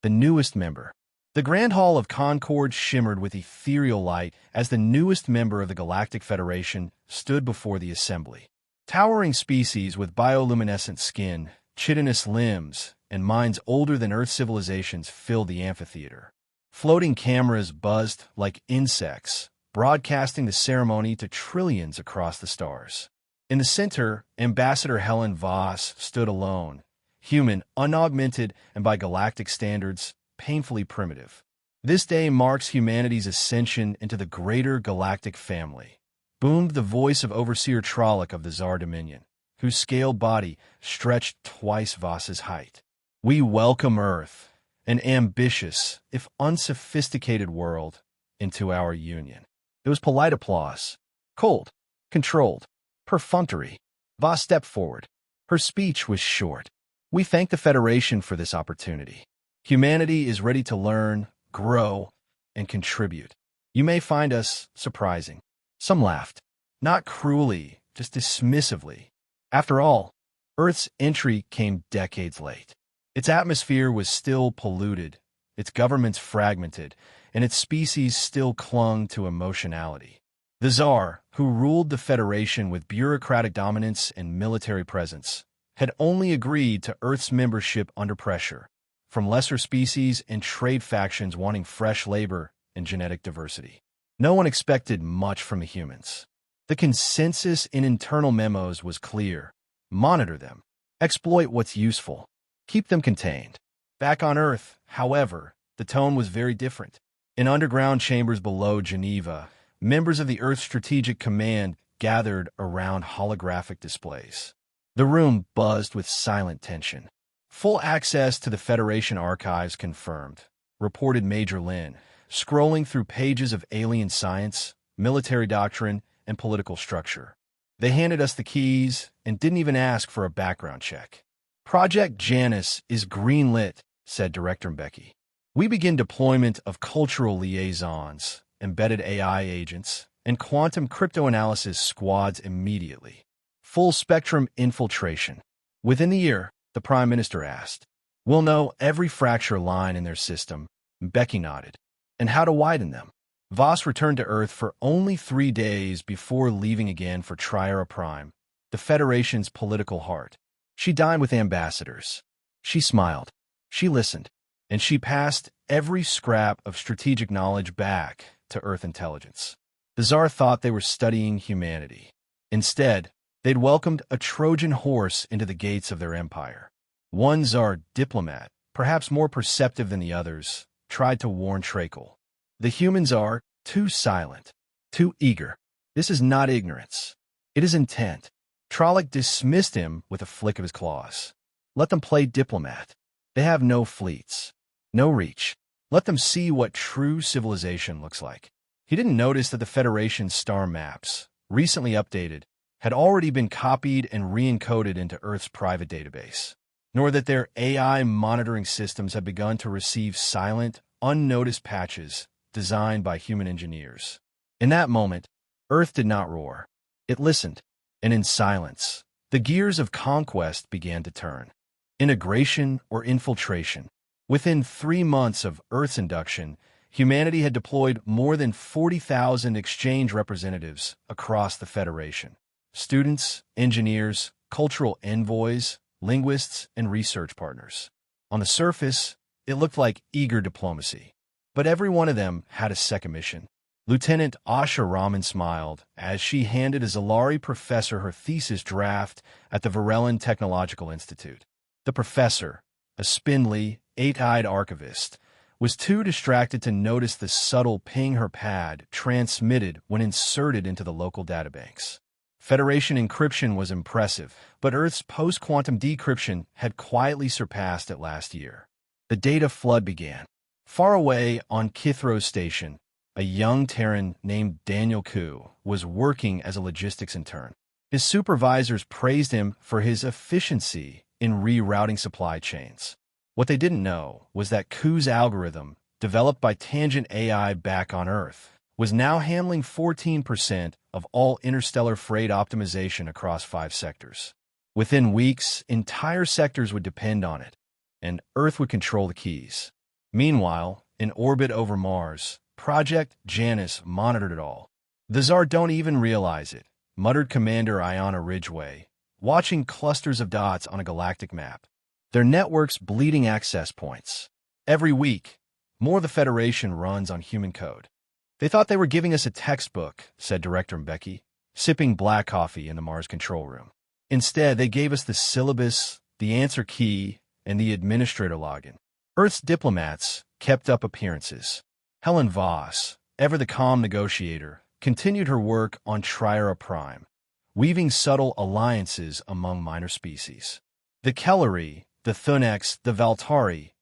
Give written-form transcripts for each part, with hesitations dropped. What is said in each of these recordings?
the newest member. The Grand Hall of Concord shimmered with ethereal light as the newest member of the Galactic Federation stood before the assembly. Towering species with bioluminescent skin, chitinous limbs, and minds older than Earth civilizations filled the amphitheater. Floating cameras buzzed like insects, broadcasting the ceremony to trillions across the stars. In the center, Ambassador Helen Voss stood alone, human, unaugmented, and by galactic standards, painfully primitive. This day marks humanity's ascension into the greater galactic family, boomed the voice of Overseer Trolloc of the Tsar Dominion, whose scaled body stretched twice Voss's height. We welcome Earth, an ambitious, if unsophisticated world, into our union. It was polite applause. Cold, controlled, perfunctory. Voss stepped forward. Her speech was short. We thank the Federation for this opportunity. Humanity is ready to learn, grow, and contribute. You may find us surprising. Some laughed. Not cruelly, just dismissively. After all, Earth's entry came decades late. Its atmosphere was still polluted, its governments fragmented, and its species still clung to emotionality. The Tsar, who ruled the Federation with bureaucratic dominance and military presence, had only agreed to Earth's membership under pressure, from lesser species and trade factions wanting fresh labor and genetic diversity. No one expected much from the humans. The consensus in internal memos was clear. Monitor them. Exploit what's useful. Keep them contained. Back on Earth, however, the tone was very different. In underground chambers below Geneva, members of the Earth Strategic Command gathered around holographic displays. The room buzzed with silent tension. Full access to the Federation archives confirmed, reported Major Lin, scrolling through pages of alien science, military doctrine, and political structure. They handed us the keys and didn't even ask for a background check. Project Janus is greenlit, said Director Mbeki. We begin deployment of cultural liaisons, embedded AI agents, and quantum cryptoanalysis squads immediately. Full-spectrum infiltration. Within the year, the Prime Minister asked. We'll know every fracture line in their system, Mbeki nodded, and how to widen them. Voss returned to Earth for only 3 days before leaving again for Triera Prime, the Federation's political heart. She dined with ambassadors. She smiled. She listened. And she passed every scrap of strategic knowledge back to Earth intelligence. The Tsar thought they were studying humanity. Instead, they'd welcomed a Trojan horse into the gates of their empire. One Tsar diplomat, perhaps more perceptive than the others, tried to warn Trakel. The humans are too silent, too eager. This is not ignorance. It is intent. Trolloc dismissed him with a flick of his claws. Let them play diplomat. They have no fleets, no reach. Let them see what true civilization looks like. He didn't notice that the Federation's star maps, recently updated, had already been copied and re-encoded into Earth's private database, nor that their AI monitoring systems had begun to receive silent, unnoticed patches designed by human engineers. In that moment, Earth did not roar. It listened, and in silence, the gears of conquest began to turn. Integration or infiltration. Within 3 months of Earth's induction, humanity had deployed more than 40,000 exchange representatives across the Federation. Students, engineers, cultural envoys, linguists, and research partners. On the surface, it looked like eager diplomacy. But every one of them had a second mission. Lieutenant Asha Raman smiled as she handed a Zalari professor her thesis draft at the Varellan Technological Institute. The professor, a spindly, 8-eyed archivist, was too distracted to notice the subtle ping her pad transmitted when inserted into the local databanks. Federation encryption was impressive, but Earth's post-quantum decryption had quietly surpassed it last year. The data flood began. Far away on Kithro's station, a young Terran named Daniel Koo was working as a logistics intern. His supervisors praised him for his efficiency in rerouting supply chains. What they didn't know was that Koo's algorithm, developed by Tangent AI back on Earth, was now handling 14% of all interstellar freight optimization across 5 sectors. Within weeks, entire sectors would depend on it, and Earth would control the keys. Meanwhile, in orbit over Mars, Project Janus monitored it all. "The Tsar don't even realize it," muttered Commander Iona Ridgway, watching clusters of dots on a galactic map. "Their network's bleeding access points. Every week, more of the Federation runs on human code." "They thought they were giving us a textbook," said Director Mbeki, sipping black coffee in the Mars control room. "Instead, they gave us the syllabus, the answer key, and the administrator login." Earth's diplomats kept up appearances. Helen Voss, ever the calm negotiator, continued her work on Triera Prime, weaving subtle alliances among minor species. The Kelleri, the Thunex, the Valtari,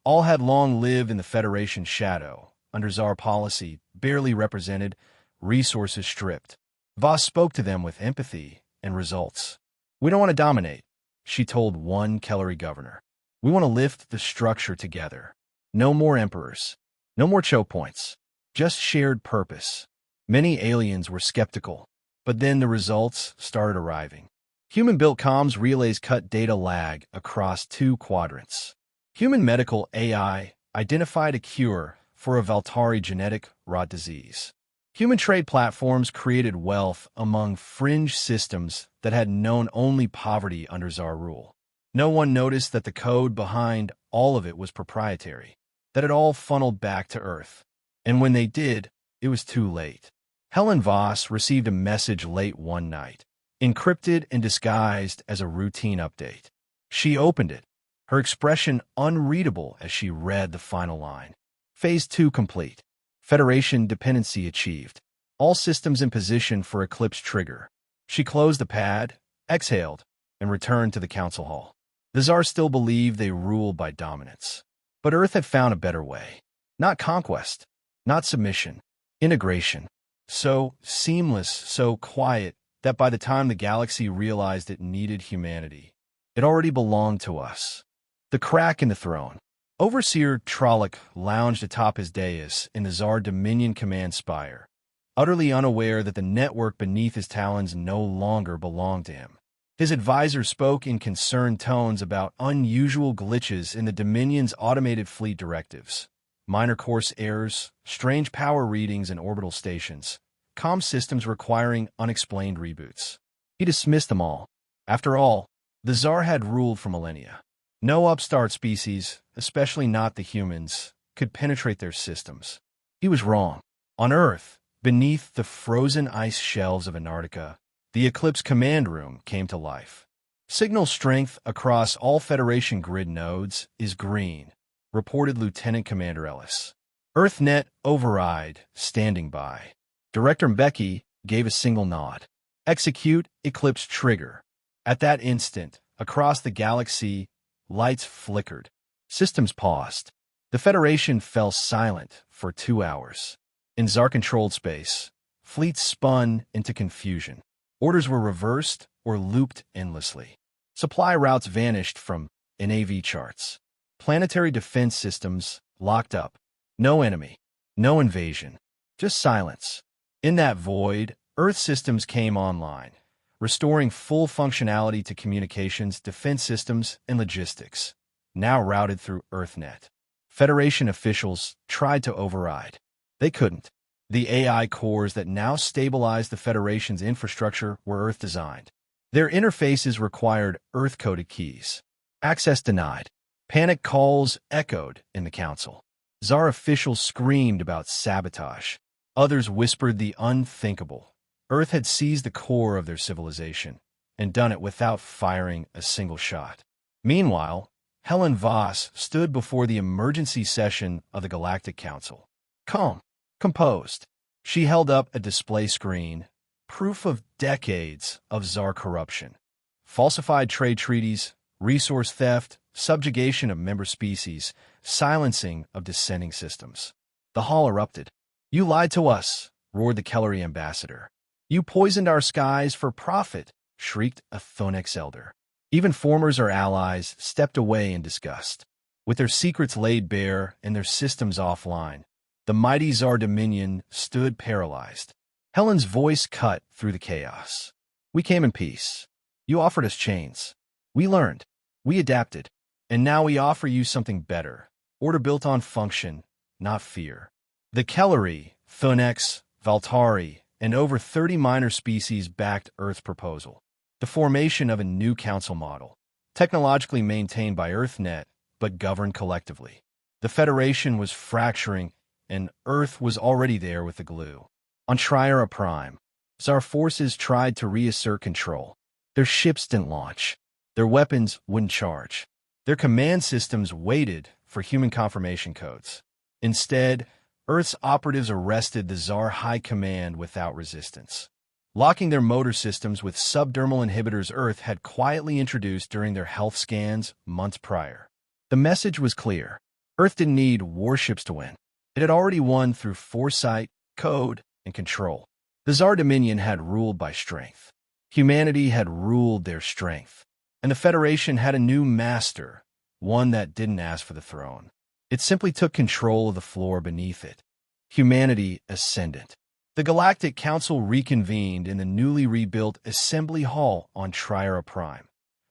all had long lived in the Federation's shadow, under Tsar policy, barely represented, resources stripped. Voss spoke to them with empathy and results. "We don't want to dominate," she told one Kelleri governor. "We want to lift the structure together. No more emperors. No more choke points. Just shared purpose." Many aliens were skeptical, but then the results started arriving. Human-built comms relays cut data lag across 2 quadrants. Human medical AI identified a cure for a Valtari genetic rot disease. Human trade platforms created wealth among fringe systems that had known only poverty under Tsar rule. No one noticed that the code behind all of it was proprietary, that it all funneled back to Earth. And when they did, it was too late. Helen Voss received a message late one night, encrypted and disguised as a routine update. She opened it, her expression unreadable as she read the final line. Phase 2 complete. Federation dependency achieved. All systems in position for Eclipse trigger. She closed the pad, exhaled, and returned to the council hall. The Tsar still believed they ruled by dominance. But Earth had found a better way. Not conquest, not submission, integration. So seamless, so quiet, that by the time the galaxy realized it needed humanity, it already belonged to us. The crack in the throne. Overseer Trolloc lounged atop his dais in the Tsar Dominion Command Spire, utterly unaware that the network beneath his talons no longer belonged to him. His advisor spoke in concerned tones about unusual glitches in the Dominion's automated fleet directives. Minor course errors, strange power readings in orbital stations, comm systems requiring unexplained reboots. He dismissed them all. After all, the Tsar had ruled for millennia. No upstart species, especially not the humans, could penetrate their systems. He was wrong. On Earth, beneath the frozen ice shelves of Antarctica, the Eclipse command room came to life. Signal strength across all Federation grid nodes is green, reported Lieutenant Commander Ellis. EarthNet override standing by. Director Mbeki gave a single nod. Execute Eclipse trigger. At that instant, across the galaxy, lights flickered. Systems paused. The Federation fell silent for 2 hours. In Tsar-controlled space, fleets spun into confusion. Orders were reversed or looped endlessly. Supply routes vanished from NAV charts. Planetary defense systems locked up. No enemy, no invasion, just silence. In that void, Earth systems came online, restoring full functionality to communications, defense systems, and logistics, now routed through EarthNet. Federation officials tried to override. They couldn't. The AI cores that now stabilized the Federation's infrastructure were Earth-designed. Their interfaces required Earth-coded keys. Access denied. Panic calls echoed in the council. Tsar officials screamed about sabotage. Others whispered the unthinkable. Earth had seized the core of their civilization and done it without firing a single shot. Meanwhile, Helen Voss stood before the emergency session of the Galactic Council. Calm, composed. She held up a display screen, proof of decades of Tsar corruption. Falsified trade treaties, resource theft, subjugation of member species, silencing of dissenting systems. The hall erupted. "You lied to us," roared the Kelleri ambassador. "You poisoned our skies for profit," shrieked a Thonex elder. Even formers or allies stepped away in disgust. With their secrets laid bare and their systems offline, the mighty Tsar Dominion stood paralyzed. Helen's voice cut through the chaos. "We came in peace. You offered us chains. We learned. We adapted. And now we offer you something better. Order built on function, not fear. The Kellery, Thunex, Valtari, and over 30 minor species backed Earth's proposal. The formation of a new council model, technologically maintained by EarthNet, but governed collectively. The Federation was fracturing, and Earth was already there with the glue. On Triera Prime, Tsar forces tried to reassert control. Their ships didn't launch. Their weapons wouldn't charge. Their command systems waited for human confirmation codes. Instead, Earth's operatives arrested the Tsar High Command without resistance, locking their motor systems with subdermal inhibitors Earth had quietly introduced during their health scans months prior. The message was clear. Earth didn't need warships to win. It had already won through foresight, code, and control. The Tsar Dominion had ruled by strength. Humanity had ruled their strength. And the Federation had a new master, one that didn't ask for the throne. It simply took control of the floor beneath it. Humanity ascendant. The Galactic Council reconvened in the newly rebuilt Assembly Hall on Triera Prime,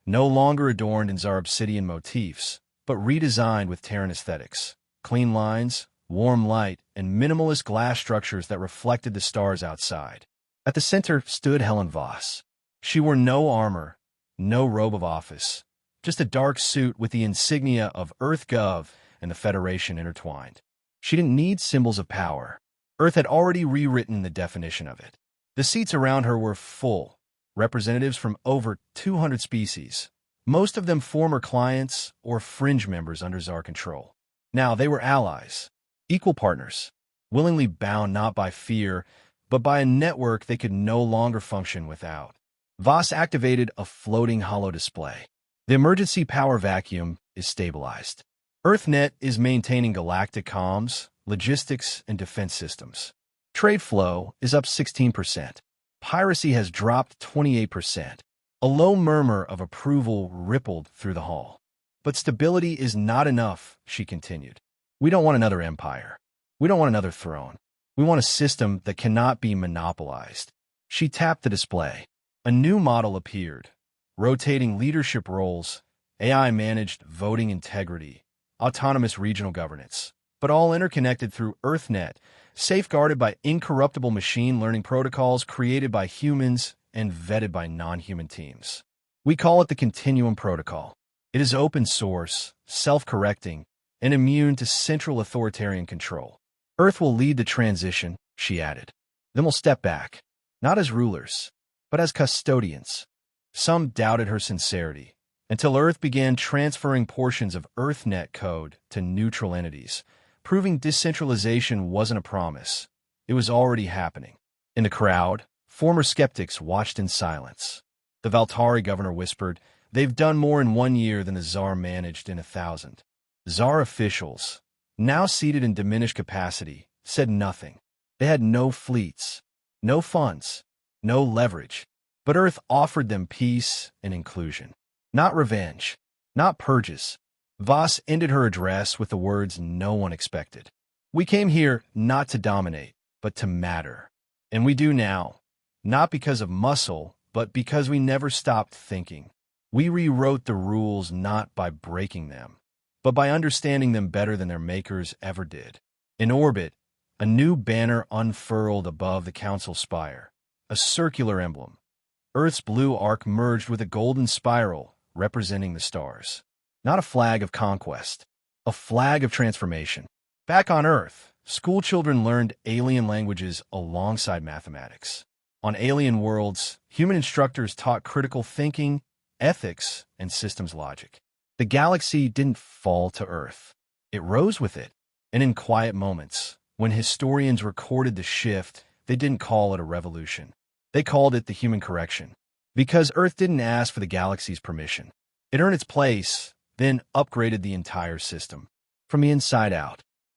no longer adorned in Tsar obsidian motifs, but redesigned with Terran aesthetics, clean lines, warm light, and minimalist glass structures that reflected the stars outside. At the center stood Helen Voss. She wore no armor, no robe of office, just a dark suit with the insignia of EarthGov and the Federation intertwined. She didn't need symbols of power. Earth had already rewritten the definition of it. The seats around her were full, representatives from over 200 species, most of them former clients or fringe members under Tsar control. Now they were allies, equal partners, willingly bound not by fear, but by a network they could no longer function without. Voss activated a floating holo display. The emergency power vacuum is stabilized. EarthNet is maintaining galactic comms, logistics, and defense systems. Trade flow is up 16%. Piracy has dropped 28%. A low murmur of approval rippled through the hall. But stability is not enough, she continued. We don't want another empire. We don't want another throne. We want a system that cannot be monopolized. She tapped the display. A new model appeared, rotating leadership roles, AI-managed voting integrity, autonomous regional governance, but all interconnected through EarthNet, safeguarded by incorruptible machine learning protocols created by humans and vetted by non-human teams. We call it the Continuum Protocol. It is open source, self-correcting, and immune to central authoritarian control. Earth will lead the transition, she added. Then we'll step back, not as rulers, but as custodians. Some doubted her sincerity, until Earth began transferring portions of EarthNet code to neutral entities, proving decentralization wasn't a promise. It was already happening. In the crowd, former skeptics watched in silence. The Valtari governor whispered, "They've done more in 1 year than the Tsar managed in 1,000. Tsar officials, now seated in diminished capacity, said nothing. They had no fleets, no funds, no leverage. But Earth offered them peace and inclusion. Not revenge, not purges. Voss ended her address with the words no one expected. We came here not to dominate, but to matter. And we do now, not because of muscle, but because we never stopped thinking. We rewrote the rules not by breaking them, but by understanding them better than their makers ever did. In orbit, a new banner unfurled above the council spire, a circular emblem. Earth's blue arc merged with a golden spiral representing the stars. Not a flag of conquest, a flag of transformation. Back on Earth, schoolchildren learned alien languages alongside mathematics. On alien worlds, human instructors taught critical thinking, ethics, and systems logic. The galaxy didn't fall to Earth. It rose with it. And in quiet moments, when historians recorded the shift, they didn't call it a revolution. They called it the human correction. Because Earth didn't ask for the galaxy's permission. It earned its place, then upgraded the entire system. From the inside out.